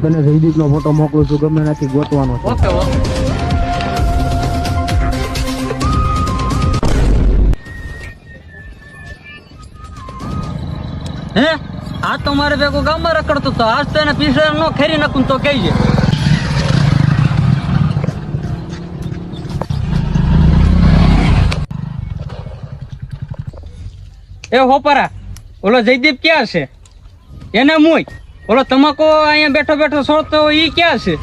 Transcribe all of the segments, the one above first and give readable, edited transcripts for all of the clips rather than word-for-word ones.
હું તને જયદીપ નો ફોટો મોકલું છું, ગમે ત્યાંથી ગોતવાનો છે. Okay okay. હે આ તો મારે ભેગો ગામમાં રખડતો હતો, આજ તો એને પીસર નો ખેરી નાખું તો કહીએ. એ હોપરા, ઓલો જયદીપ ક્યાં છે? એને મુય ઓલો તમાકો અહીંયા બેઠો બેઠો છોડતો ઈ ક્યાં છે?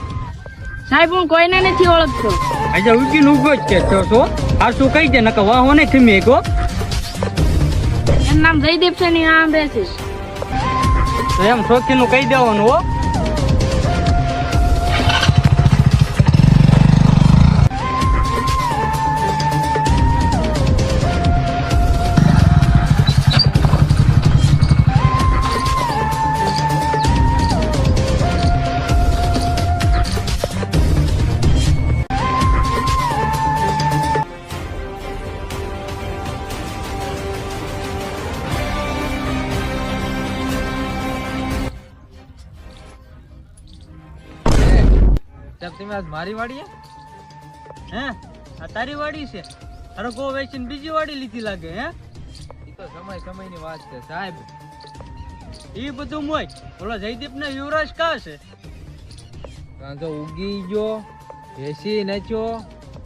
સાહેબ હું કોઈને નથી ઓળખતો. આજે ઉગીને ઉભો જ છે છો આ શું કહી દે નકર વાહો ને ખીમી ગો. એનું નામ જયદીપ છે ને આમ રહે છે. તો એમ શોખી નું કહી દેવાનું હો. તમે આજ મારી વાડી હે? આ તારી વાડી છે? અરે ગો વેચીને બીજી વાડી લીધી લાગે હે? ઈ તો સમયની વાત છે સાહેબ. ઈ બધું મોય ઓલા જયદીપ ને યુવરાજ કા છે? કાંતો ઉગી ગયો, બેસી નાચ્યો.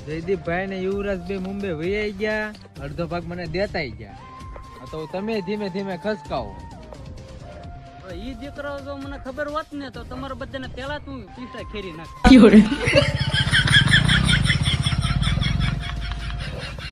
જયદીપ ભાઈ ને યુવરાજ બે મુંબઈ વહી ગયા, અડધો ભાગ મને દેતાઈ ગયા. આ તો તમે ધીમે ધીમે ખસકાવો. ઈ દીકરાઓ જો મને ખબર હોત ને તો તમારા બધાને પેલા તું પીસા ખેરી નાખ.